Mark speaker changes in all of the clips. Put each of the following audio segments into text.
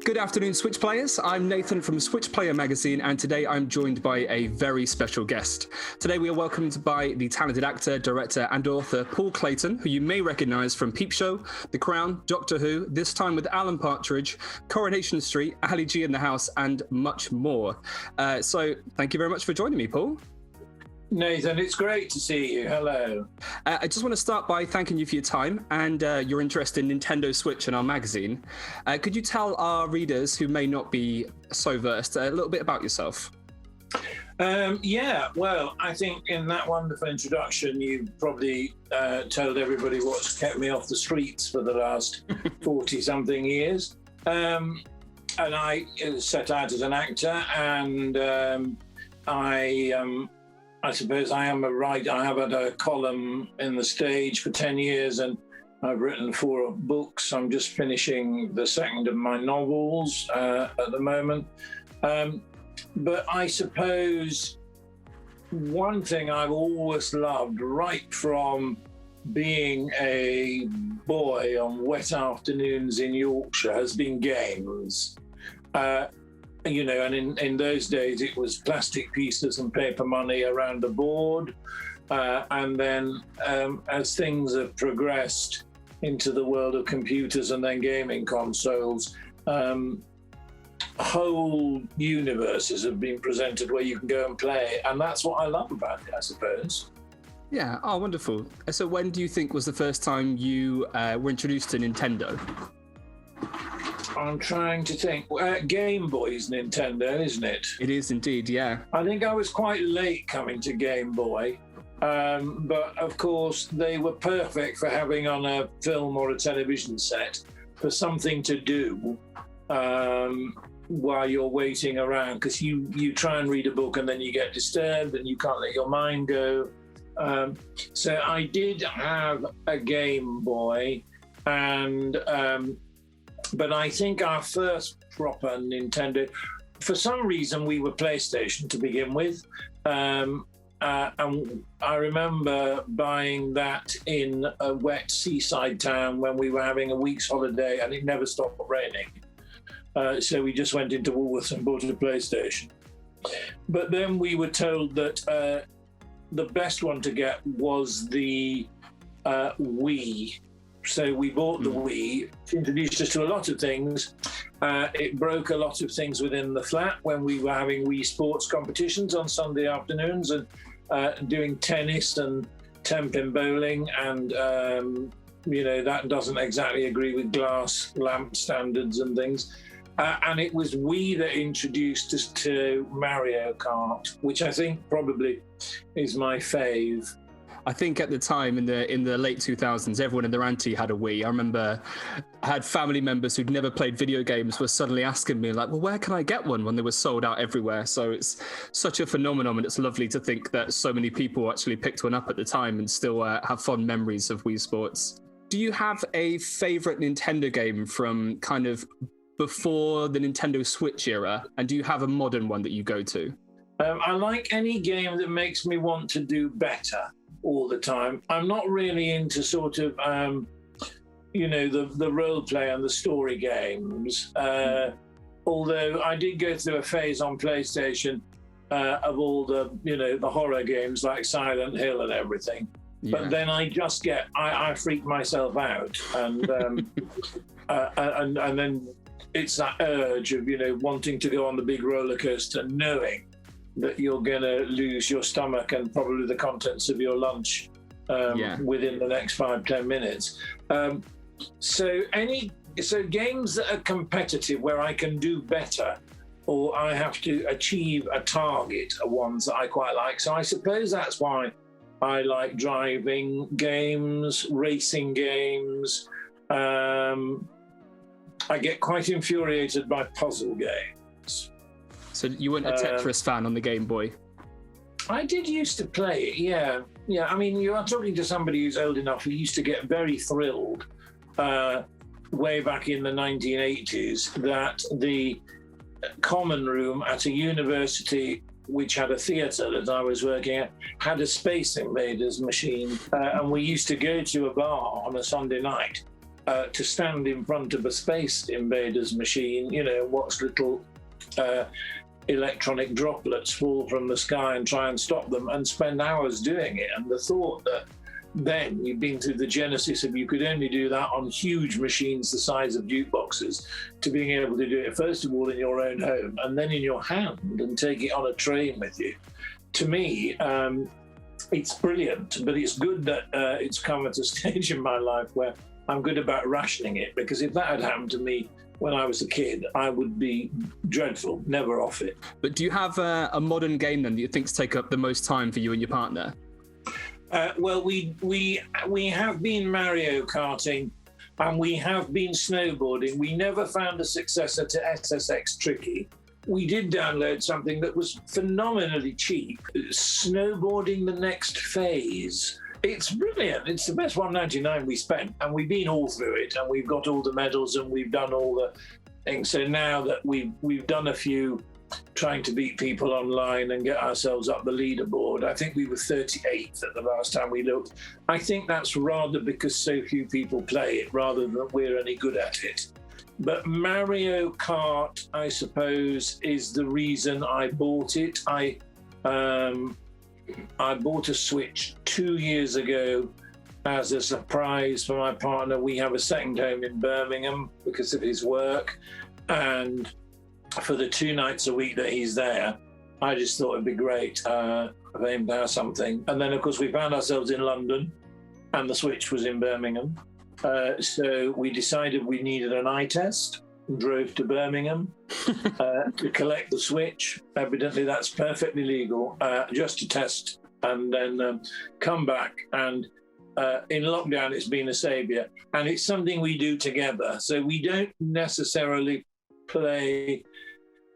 Speaker 1: Good afternoon, Switch players. I'm Nathan from Switch Player magazine, and today I'm joined by a very special guest. Today we are welcomed by the talented actor, director, and author Paul Clayton, who you may recognise from Peep Show, The Crown, Doctor Who, This Time with Alan Partridge, Coronation Street, Ali G in the House, and much more. So thank you very much for joining me, Paul.
Speaker 2: Nathan, it's great to see you. Hello.
Speaker 1: I just want to start by thanking you for your time and your interest in Nintendo Switch and our magazine. Could you tell our readers who may not be so versed a little bit about yourself?
Speaker 2: Well, I think in that wonderful introduction, you probably told everybody what's kept me off the streets for the last 40-something years. And I set out as an actor, and I suppose I am a writer. I have had a column in The Stage for 10 years, and I've written 4 books. I'm just finishing the second of my novels at the moment. But I suppose one thing I've always loved, right from being a boy on wet afternoons in Yorkshire, has been games. And in those days, it was plastic pieces and paper money around the board. And then as things have progressed into the world of computers and then gaming consoles, whole universes have been presented where you can go and play. And that's what I love about it, I suppose.
Speaker 1: Yeah, oh, wonderful. So when do you think was the first time you were introduced to Nintendo?
Speaker 2: I'm trying to think. Game Boy's Nintendo, isn't it?
Speaker 1: It is indeed, yeah.
Speaker 2: I think I was quite late coming to Game Boy, but of course they were perfect for having on a film or a television set for something to do while you're waiting around, because you try and read a book and then you get disturbed and you can't let your mind go. So I did have a Game Boy, but I think our first proper Nintendo, for some reason, we were PlayStation to begin with. And I remember buying that in a wet seaside town when we were having a week's holiday, and it never stopped raining. So we just went into Woolworths and bought a PlayStation. But then we were told that the best one to get was the Wii. So we bought the Wii. It introduced us to a lot of things. It broke a lot of things within the flat when we were having Wii sports competitions on Sunday afternoons and doing tennis and ten-pin bowling. And, that doesn't exactly agree with glass lamp standards and things. And it was Wii that introduced us to Mario Kart, which I think probably is my fave.
Speaker 1: I think at the time in the late 2000s, everyone and their auntie had a Wii. I remember I had family members who'd never played video games were suddenly asking me, like, well, where can I get one when they were sold out everywhere? So it's such a phenomenon, and it's lovely to think that so many people actually picked one up at the time and still have fond memories of Wii Sports. Do you have a favourite Nintendo game from kind of before the Nintendo Switch era, and do you have a modern one that you go to?
Speaker 2: I like any game that makes me want to do better all the time. I'm not really into sort of, the role play and the story games. Although I did go through a phase on PlayStation of all the horror games like Silent Hill and everything. Yeah. But then I just I freak myself out, and and then it's that urge of wanting to go on the big roller coaster, knowing that you're going to lose your stomach and probably the contents of your lunch within the next 5-10 minutes. So games that are competitive where I can do better or I have to achieve a target are ones that I quite like. So I suppose that's why I like driving games, racing games. I get quite infuriated by puzzle games.
Speaker 1: So you weren't a Tetris fan on the Game Boy?
Speaker 2: I did used to play it, yeah. Yeah, I mean, you are talking to somebody who's old enough who used to get very thrilled way back in the 1980s that the common room at a university which had a theatre that I was working at had a Space Invaders machine. And we used to go to a bar on a Sunday night to stand in front of a Space Invaders machine, watch little electronic droplets fall from the sky and try and stop them, and spend hours doing it. And the thought that then you've been through the genesis of you could only do that on huge machines the size of jukeboxes, to being able to do it first of all in your own home and then in your hand and take it on a train with you. To me, it's brilliant, but it's good that it's come at a stage in my life where I'm good about rationing it, because if that had happened to me when I was a kid, I would be dreadful, never off it.
Speaker 1: But do you have a modern game then that you think's take up the most time for you and your partner?
Speaker 2: Well, we have been Mario Karting, and we have been snowboarding. We never found a successor to SSX Tricky. We did download something that was phenomenally cheap, Snowboarding the Next Phase. It's brilliant. It's the best $1.99 we spent, and we've been all through it, and we've got all the medals, and we've done all the things. So now that we've done a few trying to beat people online and get ourselves up the leaderboard, I think we were 38th at the last time we looked. I think that's rather because so few people play it, rather than we're any good at it. But Mario Kart, I suppose, is the reason I bought it. I bought a Switch 2 years ago as a surprise for my partner. We have a second home in Birmingham because of his work, and for the 2 nights a week that he's there, I just thought it'd be great for him to have something. And then, of course, we found ourselves in London, and the Switch was in Birmingham. So we decided we needed an eye test and drove to Birmingham to collect the Switch. Evidently, that's perfectly legal, just to test, and then come back. And in lockdown, it's been a saviour. And it's something we do together. So we don't necessarily play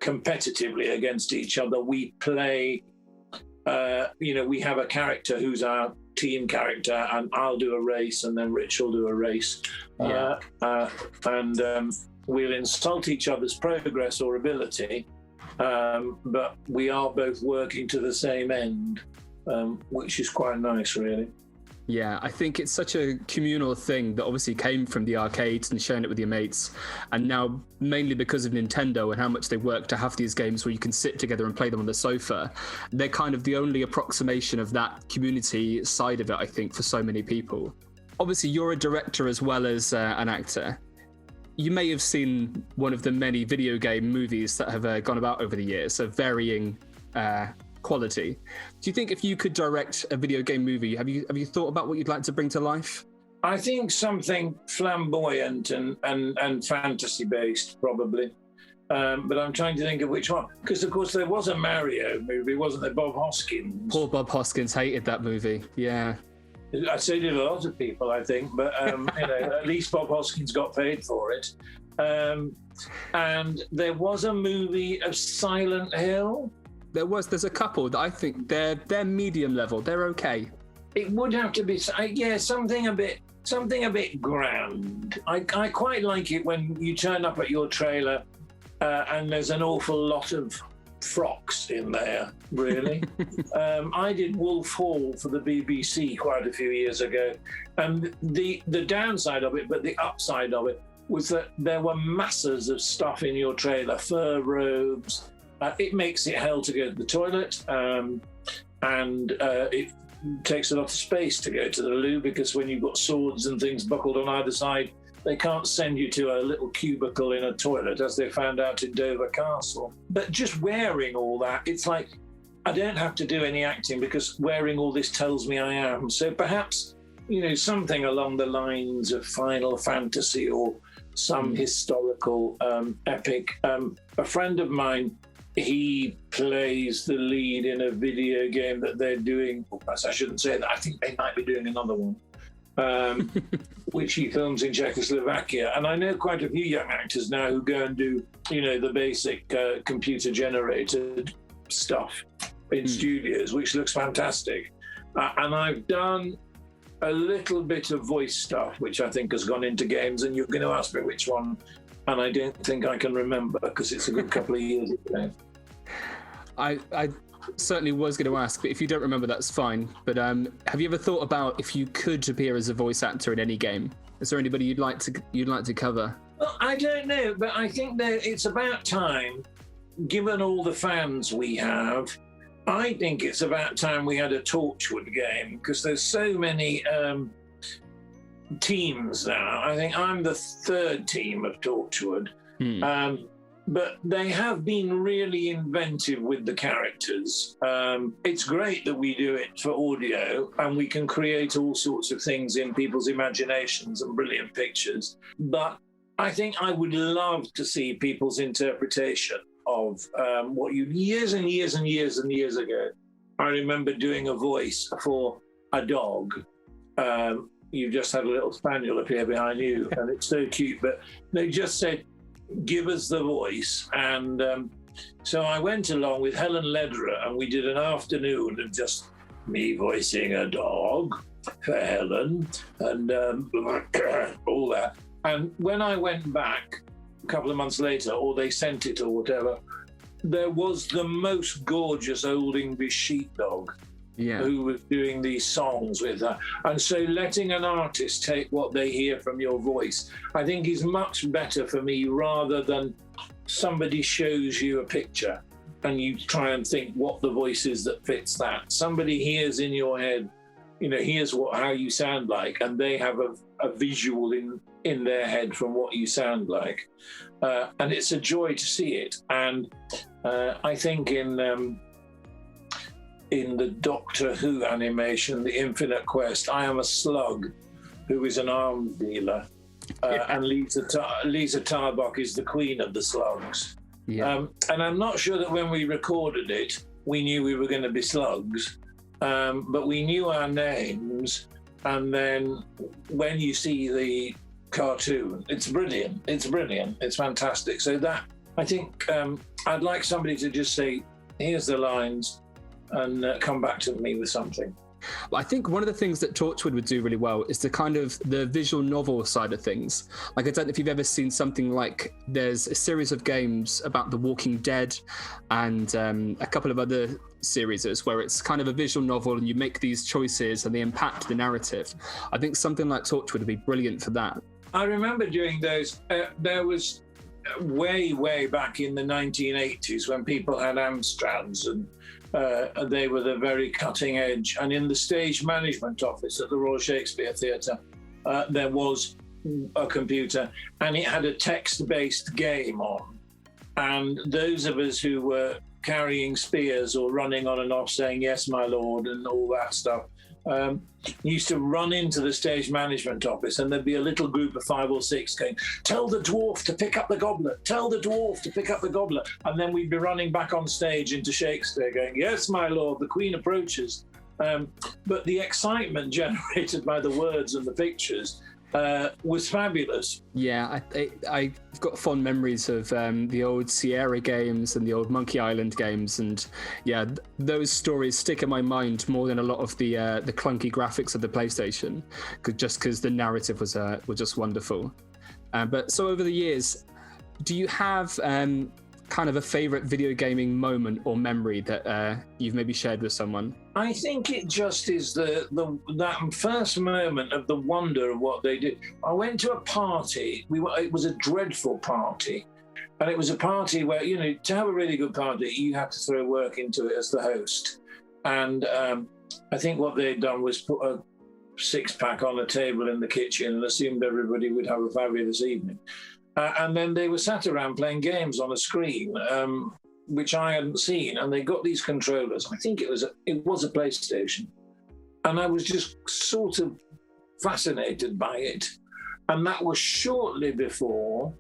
Speaker 2: competitively against each other. We play, we have a character who's our team character, and I'll do a race, and then Rich will do a race.
Speaker 1: Yeah.
Speaker 2: And we'll insult each other's progress or ability, but we are both working to the same end, which is quite nice, really.
Speaker 1: Yeah, I think it's such a communal thing that obviously came from the arcades and sharing it with your mates, and now mainly because of Nintendo and how much they work to have these games where you can sit together and play them on the sofa. They're kind of the only approximation of that community side of it, I think, for so many people. Obviously, you're a director as well as an actor. You may have seen one of the many video game movies that have gone about over the years of varying quality. Do you think if you could direct a video game movie, have you thought about what you'd like to bring to life?
Speaker 2: I think something flamboyant and fantasy based, probably. But I'm trying to think of which one, because of course there was a Mario movie, wasn't there? Bob Hoskins.
Speaker 1: Poor Bob Hoskins hated that movie. Yeah.
Speaker 2: I say did a lot of people, I think, but at least Bob Hoskins got paid for it. And there was a movie of Silent Hill.
Speaker 1: There's a couple that I think they're medium level. They're okay.
Speaker 2: It would have to be, something a bit grand. I quite like it when you turn up at your trailer and there's an awful lot of frocks in there, really. I did Wolf Hall for the BBC quite a few years ago, and the downside of it, but the upside of it, was that there were masses of stuff in your trailer, fur robes. It makes it hell to go to the toilet, and it takes a lot of space to go to the loo, because when you've got swords and things buckled on either side, they can't send you to a little cubicle in a toilet, as they found out in Dover Castle. But just wearing all that, it's like, I don't have to do any acting, because wearing all this tells me I am. So perhaps, something along the lines of Final Fantasy or some historical epic. A friend of mine, he plays the lead in a video game that they're doing. I shouldn't say that. I think they might be doing another one, which he films in Czechoslovakia. And I know quite a few young actors now who go and do, the basic computer-generated stuff in studios, which looks fantastic. And I've done a little bit of voice stuff, which I think has gone into games. And you're going to ask me which one, and I don't think I can remember, because it's a good couple of years ago.
Speaker 1: I certainly was going to ask, but if you don't remember, that's fine. But have you ever thought about if you could appear as a voice actor in any game? Is there anybody you'd like to cover?
Speaker 2: Well, I don't know, but I think that it's about time, given all the fans we have, I think it's about time we had a Torchwood game, because there's so many teams now. I think I'm the third team of Torchwood. But they have been really inventive with the characters. It's great that we do it for audio and we can create all sorts of things in people's imaginations and brilliant pictures. But I think I would love to see people's interpretation of what you, years and years and years and years ago, I remember doing a voice for a dog. You just had a little spaniel appear behind you, and it's so cute. But they just said, give us the voice. And so I went along with Helen Lederer, and we did an afternoon of just me voicing a dog for Helen and all that. And when I went back a couple of months later, or they sent it or whatever, there was the most gorgeous old English sheepdog who was doing these songs with her. And so letting an artist take what they hear from your voice, I think is much better for me, rather than somebody shows you a picture and you try and think what the voice is that fits that. Somebody hears in your head, here's how you sound like, and they have a visual in their head from what you sound like. And it's a joy to see it. And I think in the Doctor Who animation, The Infinite Quest, I am a slug who is an arms dealer. And Lisa Tarbuck is the queen of the slugs. And I'm not sure that when we recorded it, we knew we were going to be slugs, but we knew our names. And then when you see the cartoon, it's brilliant. It's fantastic. So that, I think I'd like somebody to just say, here's the lines, and come back to me with something.
Speaker 1: Well, I think one of the things that Torchwood would do really well is the kind of the visual novel side of things. Like, I don't know if you've ever seen something like, there's a series of games about The Walking Dead and a couple of other series where it's kind of a visual novel and you make these choices and they impact the narrative. I think something like Torchwood would be brilliant for that. I
Speaker 2: remember doing those. There was way back in the 1980s when people had Amstrads, and they were the very cutting edge. And in the stage management office at the Royal Shakespeare Theatre, there was a computer and it had a text-based game on. And those of us who were carrying spears or running on and off saying, yes, my lord, and all that stuff, used to run into the stage management office, and there'd be a little group of 5 or 6 going, tell the dwarf to pick up the goblet, tell the dwarf to pick up the goblet. And then we'd be running back on stage into Shakespeare going, yes, my lord, the queen approaches. But the excitement generated by the words and the pictures was fabulous.
Speaker 1: Yeah, I've got fond memories of the old Sierra games and the old Monkey Island games, and yeah, those stories stick in my mind more than a lot of the clunky graphics of the PlayStation, because the narrative was just wonderful. But so over the years, do you have kind of a favorite video gaming moment or memory that you've maybe shared with someone?
Speaker 2: I think it just is that first moment of the wonder of what they did. I went to a party. It was a dreadful party, and it was a party where, to have a really good party, you have to throw work into it as the host. And I think what they'd done was put a 6-pack on a table in the kitchen and assumed everybody would have a fabulous evening. And then they were sat around playing games on a screen, which I hadn't seen. And they got these controllers. I think it was a PlayStation. And I was just sort of fascinated by it. And that was shortly before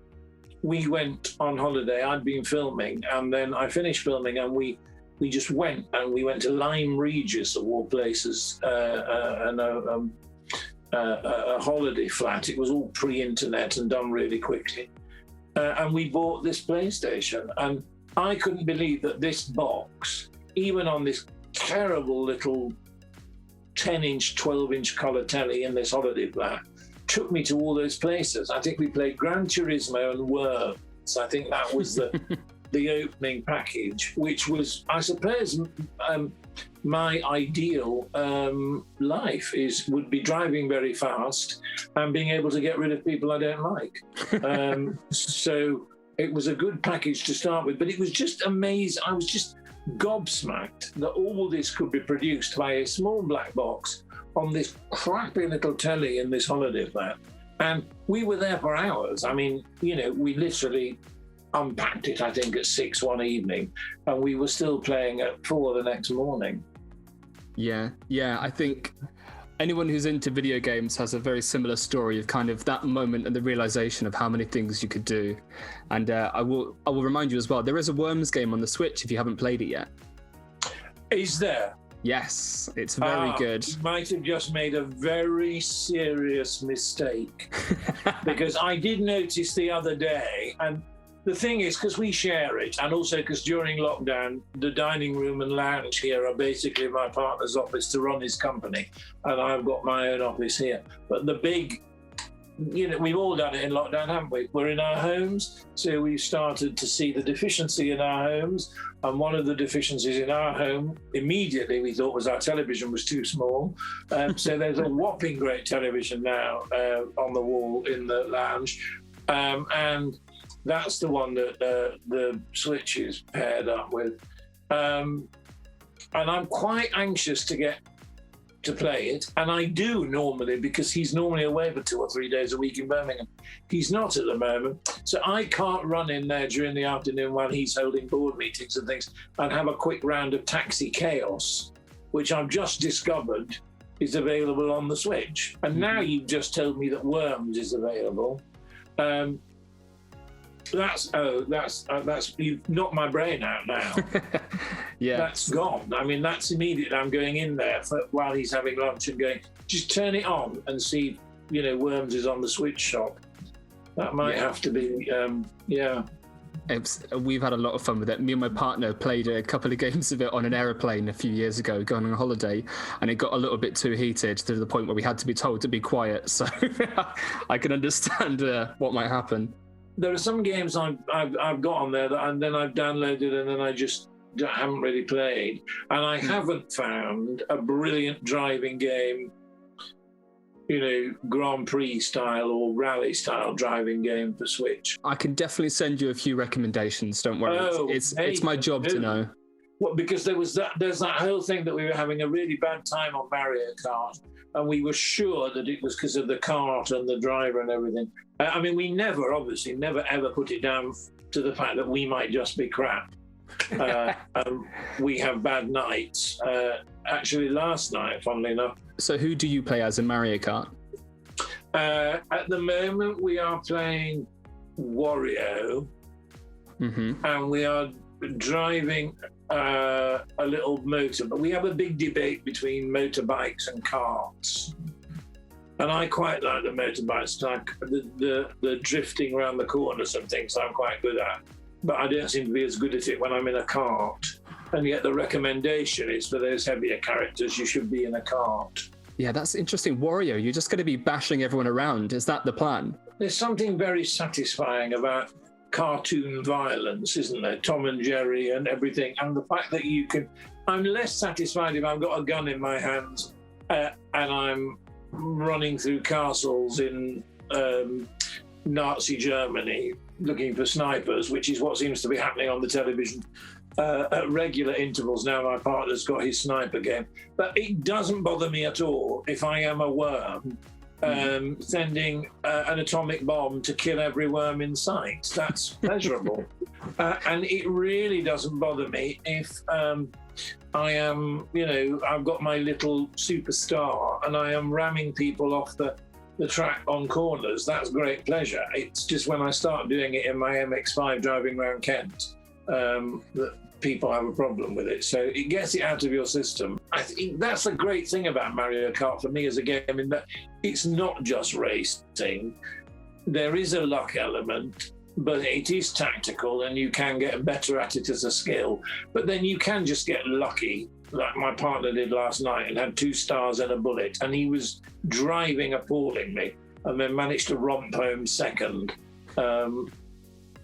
Speaker 2: we went on holiday. I'd been filming, and then I finished filming, and we just went, and we went to Lyme Regis, of all places, and a holiday flat. It was all pre-internet and done really quickly. And we bought this PlayStation, and I couldn't believe that this box, even on this terrible little 10-inch, 12-inch colour telly in this holiday flat, took me to all those places. I think we played Gran Turismo and Worms. I think that was the opening package, which was, I suppose, my ideal life would be driving very fast and being able to get rid of people I don't like. So it was a good package to start with, but it was just amazing. I was just gobsmacked that all this could be produced by a small black box on this crappy little telly in this holiday flat. And we were there for hours. I mean, you know, we literally unpacked it, I think, at 6 one evening, and we were still playing at 4 the next morning. Yeah,
Speaker 1: I think anyone who's into video games has a very similar story of kind of that moment and the realization of how many things you could do. And I will remind you as well, there is a Worms game on the Switch if you haven't played it yet.
Speaker 2: Is there?
Speaker 1: Yes, it's very good.
Speaker 2: You might have just made a very serious mistake because I did notice the other day, and the thing is, because we share it, and also because during lockdown, the dining room and lounge here are basically my partner's office to run his company, and I've got my own office here. But the big, you know, we've all done it in lockdown, haven't we? We're in our homes, so we've started to see the deficiency in our homes. And one of the deficiencies in our home, immediately we thought was our television was too small. So there's a whopping great television now on the wall in the lounge. And that's the one that the Switch is paired up with. And I'm quite anxious to get to play it. And I do normally, because he's normally away for 2 or 3 days a week in Birmingham. He's not at the moment. So I can't run in there during the afternoon while he's holding board meetings and things and have a quick round of Taxi Chaos, which I've just discovered is available on the Switch. And now you've just told me that Worms is available. You've knocked my brain out now.
Speaker 1: Yeah,
Speaker 2: that's gone. I mean, that's immediate. I'm going in there while he's having lunch and going, just turn it on and see, you know, Worms is on the Switch shop. That might have to be,
Speaker 1: We've had a lot of fun with it. Me and my partner played a couple of games of it on an aeroplane a few years ago, going on a holiday, and it got a little bit too heated to the point where we had to be told to be quiet. So I can understand what might happen.
Speaker 2: There are some games I've got on there and then I've downloaded and then I just haven't really played. And I haven't found a brilliant driving game, you know, Grand Prix style or rally style driving game for Switch.
Speaker 1: I can definitely send you a few recommendations. Don't worry. It's my job to know.
Speaker 2: Well, because there's that whole thing that we were having a really bad time on Mario Kart, and we were sure that it was because of the kart and the driver and everything. I mean, we never ever put it down to the fact that we might just be crap. We have bad nights. Actually, last night, funnily enough.
Speaker 1: So who do you play as in Mario Kart?
Speaker 2: At the moment, we are playing Wario, and we are driving a little motor. But we have a big debate between motorbikes and karts. And I quite like the motorbikes, like the drifting around the corners and things I'm quite good at. But I don't seem to be as good at it when I'm in a cart. And yet the recommendation is for those heavier characters, you should be in a cart.
Speaker 1: Yeah, that's interesting. Wario, you're just going to be bashing everyone around. Is that the plan?
Speaker 2: There's something very satisfying about cartoon violence, isn't there? Tom and Jerry and everything. And the fact that you can... I'm less satisfied if I've got a gun in my hands and I'm running through castles in Nazi Germany looking for snipers, which is what seems to be happening on the television at regular intervals. Now my partner's got his sniper game. But it doesn't bother me at all if I am a worm sending an atomic bomb to kill every worm in sight. That's pleasurable. And it really doesn't bother me if I am, you know, I've got my little superstar and I am ramming people off the track on corners. That's great pleasure. It's just when I start doing it in my MX-5 driving around Kent that people have a problem with it. So it gets it out of your system. I think that's a great thing about Mario Kart for me as a game, in that it's not just racing. There is a luck element, but it is tactical and you can get better at it as a skill. But then you can just get lucky, like my partner did last night and had 2 stars and a bullet, and he was driving appallingly and then managed to romp home second.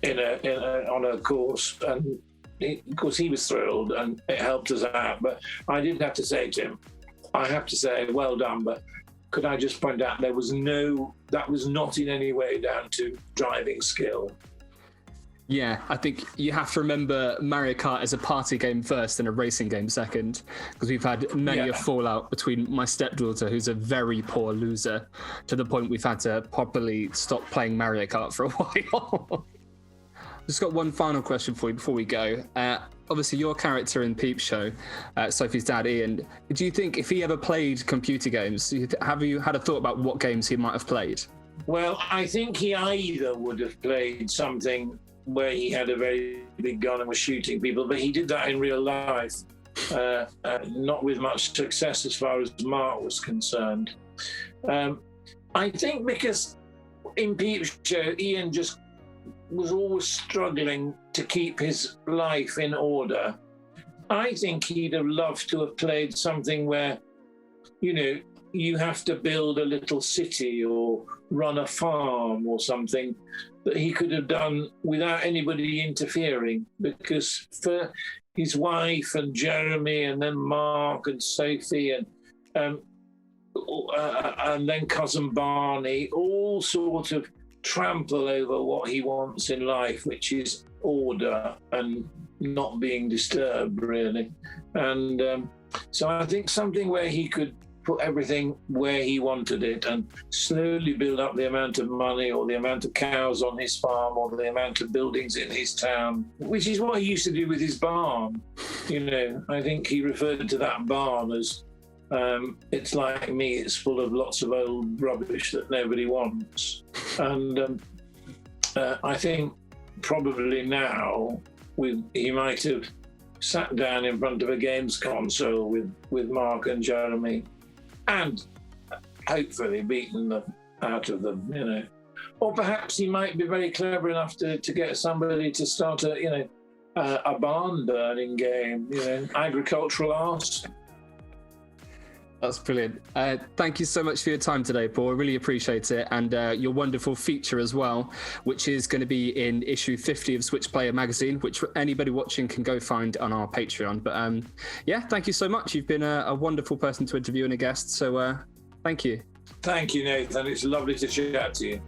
Speaker 2: on a course, and of course he was thrilled, and it helped us out. But I did have to say to him, I have to say, well done, but could I just point out that was not in any way down to driving skill.
Speaker 1: Yeah, I think you have to remember Mario Kart is a party game first and a racing game second, because we've had many a fallout between my stepdaughter, who's a very poor loser, to the point we've had to properly stop playing Mario Kart for a while. Just got one final question for you before we go. Obviously, your character in Peep Show, Sophie's dad, Ian, do you think if he ever played computer games, have you had a thought about what games he might have played?
Speaker 2: Well, I think he either would have played something where he had a very big gun and was shooting people, but he did that in real life, not with much success as far as Mark was concerned. I think because in Peep Show, Ian just was always struggling to keep his life in order. I think he'd have loved to have played something where, you have to build a little city or run a farm or something that he could have done without anybody interfering, because for his wife and Jeremy and then Mark and Sophie and then cousin Barney all sort of trample over what he wants in life, which is order and not being disturbed, really. And so I think something where he could put everything where he wanted it and slowly build up the amount of money or the amount of cows on his farm or the amount of buildings in his town, which is what he used to do with his barn. I think he referred to that barn as it's like me, it's full of lots of old rubbish that nobody wants. And I think probably now he might have sat down in front of a games console with Mark and Jeremy and hopefully beaten them out of them, Or perhaps he might be very clever enough to get somebody to start a barn burning game, agricultural art.
Speaker 1: That's brilliant. Thank you so much for your time today, Paul. I really appreciate it. And your wonderful feature as well, which is going to be in issue 50 of Switch Player magazine, which anybody watching can go find on our Patreon. But thank you so much. You've been a wonderful person to interview and a guest. So thank you.
Speaker 2: Thank you, Nathan. It's lovely to chat to you.